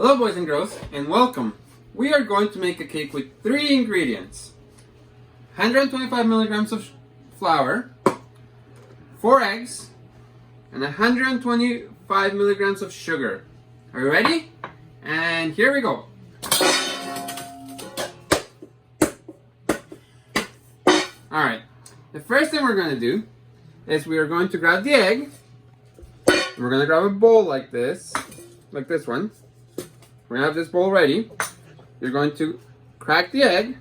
Hello boys and girls, and welcome. We are going to make a cake with 3 ingredients. 125 milligrams of flour, 4 eggs, and 125 milligrams of sugar. Are you ready? And here we go. Alright, the first thing we're going to do is we are going to grab the egg. We're going to grab a bowl like this one. We're going to have this bowl ready. You're going to crack the egg.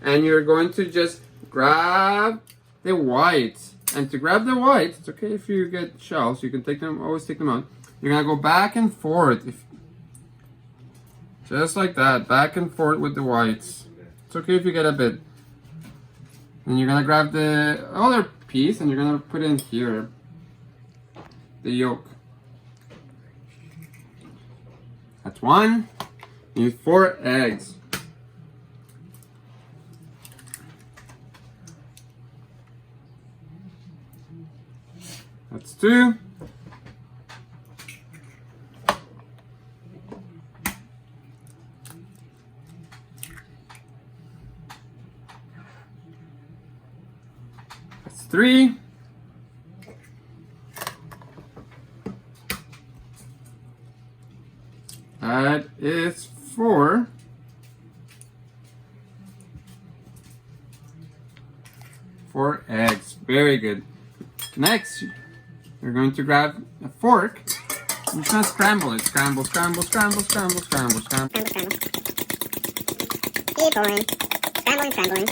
And you're going to just grab the whites. And to grab the whites, it's okay if you get shells. You can always take them out. You're going to go back and forth. Just like that. Back and forth with the whites. It's okay if you get a bit. And you're going to grab the other piece and you're going to put it in here. The yolk. That's 1. You need 4 eggs. That's 2. That's 3. That is 4. Four eggs. Very good. Next, you're going to grab a fork. I'm just going to scramble it. Scramble, scramble, scramble, scramble, scramble, scramble. Scramble, scramble. Keep going. Scrambling, scrambling.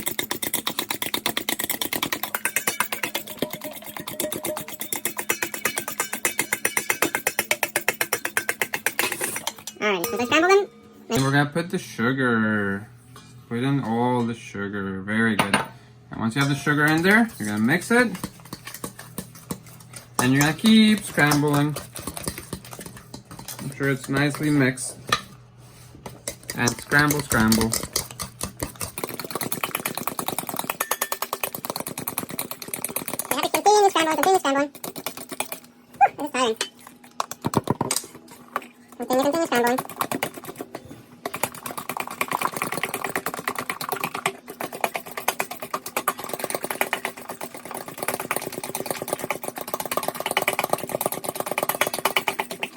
Alright, so I scramble them. And we're going to put the sugar. Put in all the sugar. Very good. And once you have the sugar in there, you're going to mix it. And you're going to keep scrambling. Make sure it's nicely mixed. And scramble, scramble. You have to continue scrambling, continue scrambling. Whew, this is tiring. Continue scrambling.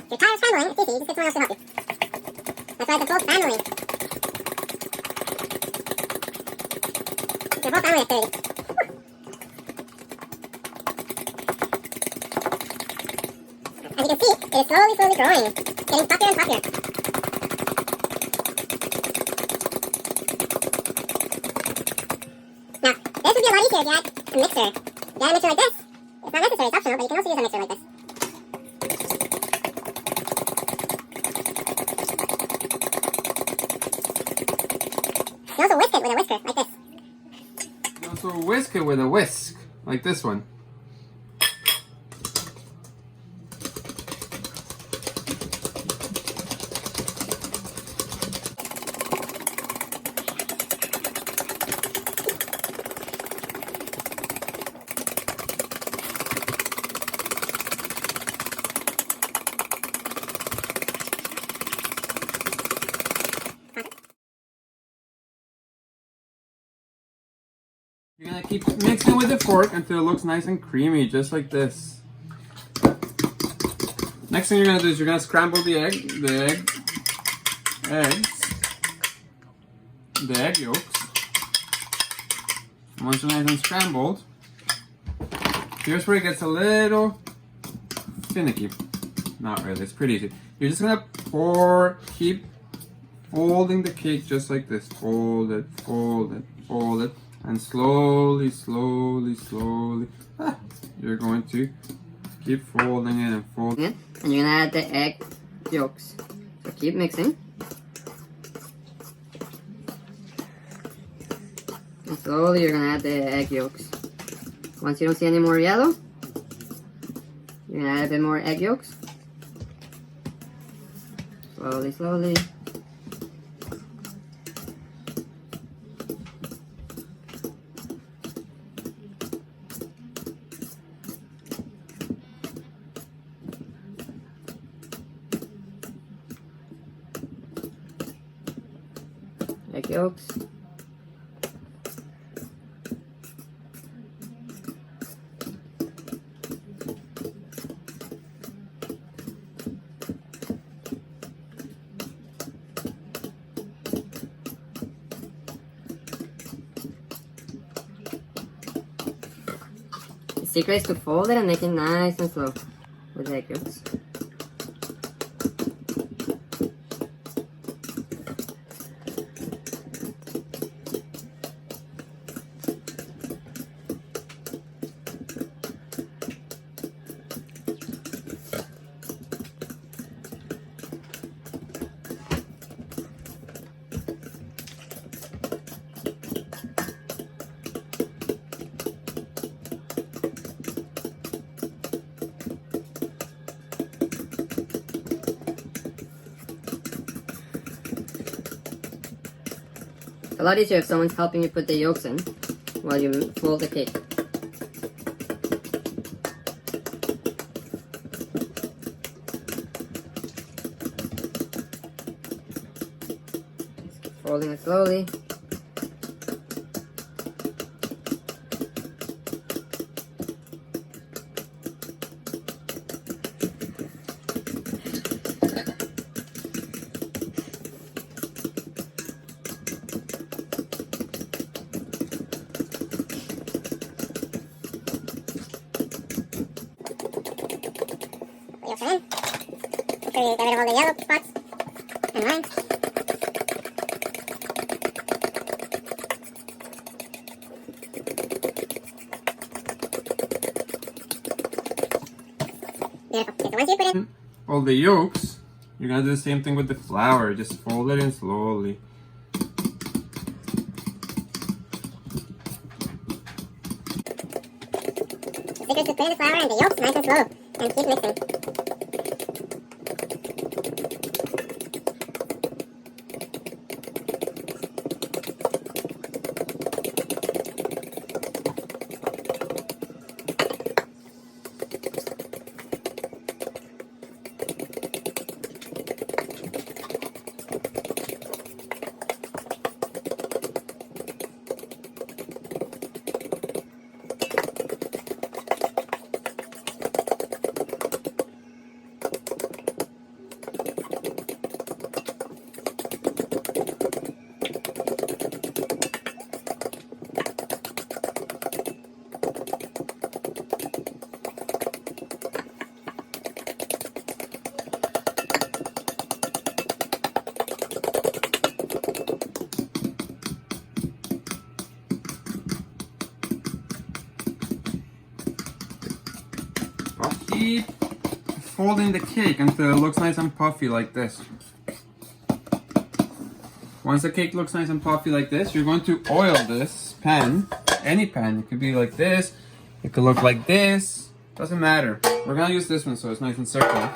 If you're tired of scrambling, it's easy. You just get someone else to help you. That's why it's a whole family. It's a whole family activity. As you can see, it is slowly growing. Getting puffier and puffier. Now, this would be a lot easier if you had a mixer. If you had a mixer like this, it's not necessary, it's optional, but you can also use a mixer like this. You can also whisk it with a whisker, like this. You can also whisk it with a whisk, like this one. You're gonna keep mixing with the fork until it looks nice and creamy, just like this. Next thing you're gonna do is you're gonna scramble the egg yolks. Once they're nice and scrambled, here's where it gets a little finicky. Not really, it's pretty easy. You're just gonna keep folding the cake just like this. Fold it, fold it, fold it. And slowly, you're going to keep folding it and folding it. And you're gonna add the egg yolks. So keep mixing. And slowly you're gonna add the egg yolks. Once you don't see any more yellow, you're gonna add a bit more egg yolks. Slowly. egg yolks. The secret is to fold it and make it nice and slow with the egg yolks. It's a lot easier if someone's helping you put the yolks in while you fold the cake. Folding it slowly. Yolks are in. Make sure you get rid of all the yellow spots and lines. Beautiful. Okay, so once you put in All the yolks, you're gonna do the same thing with the flour. Just fold it in slowly. the secret is to put in the flour and the yolks nice and slow and keep mixing. I'll keep folding the cake until it looks nice and puffy like this. Once the cake looks nice and puffy like this, you're going to oil this pan. Any pan. It could be like this. It could look like this. Doesn't matter. We're gonna use this one so it's nice and circular.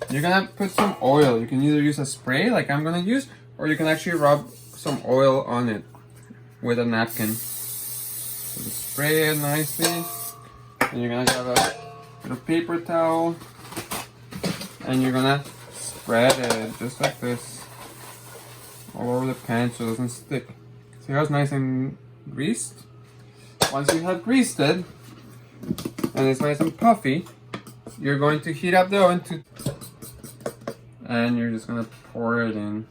You're gonna put some oil. You can either use a spray like I'm gonna use, or you can actually rub some oil on it with a napkin. So just spray it nicely. And you're gonna grab a bit of paper towel. And you're gonna spread it just like this all over the pan so it doesn't stick. See how it's nice and greased? Once you have greased it and it's nice and puffy, you're going to heat up the oven and you're just gonna pour it in.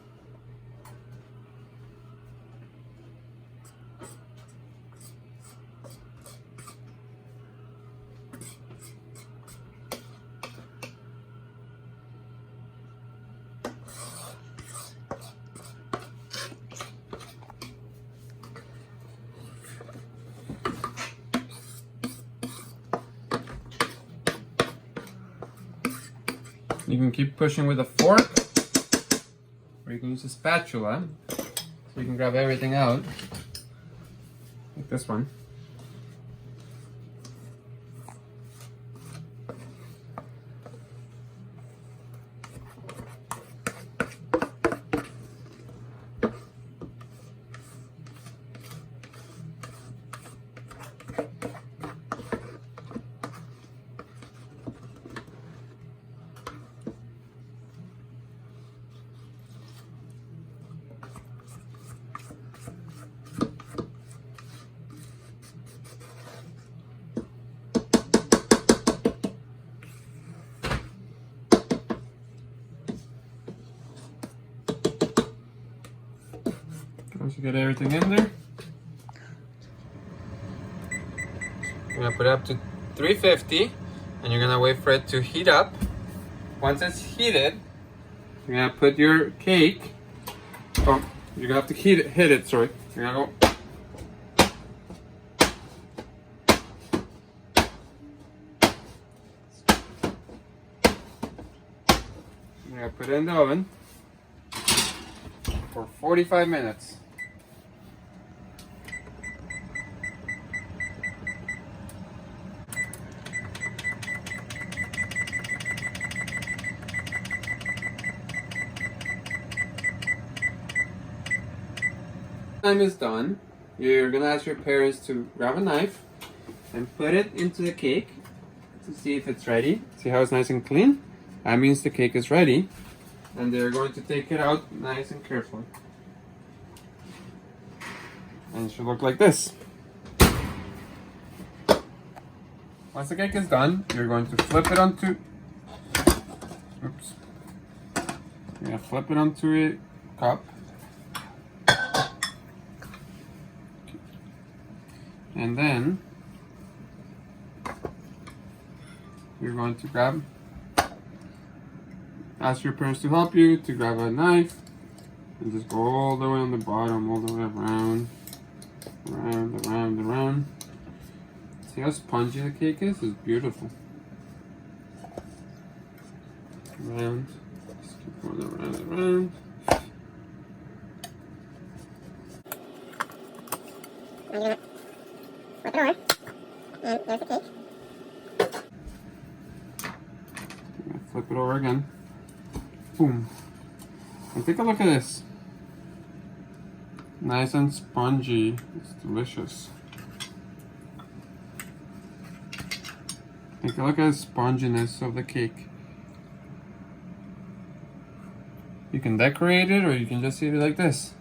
You can keep pushing with a fork, or you can use a spatula, so you can grab everything out, like this one. Once you get everything in there, you're gonna put it up to 350 and you're gonna wait for it to heat up. Once it's heated, you're gonna put your cake. Oh, you're gonna have to hit it, sorry. You're gonna go. You're gonna put it in the oven for 45 minutes. Time is done. You're gonna ask your parents to grab a knife and put it into the cake to see if it's ready. See how it's nice and clean? That means the cake is ready. And they're going to take it out nice and carefully. And it should look like this. Once the cake is done, you're going to flip it onto. Oops. You're gonna flip it onto a cup. And then you're going to ask your parents to help you to grab a knife and just go all the way on the bottom, all the way around, around. See how spongy the cake is? It's beautiful. Around, just keep going around. I'm gonna flip it over, and there's the cake. Flip it over again. Boom. And take a look at this. Nice and spongy. It's delicious. Take a look at the sponginess of the cake. You can decorate it or you can just eat it like this.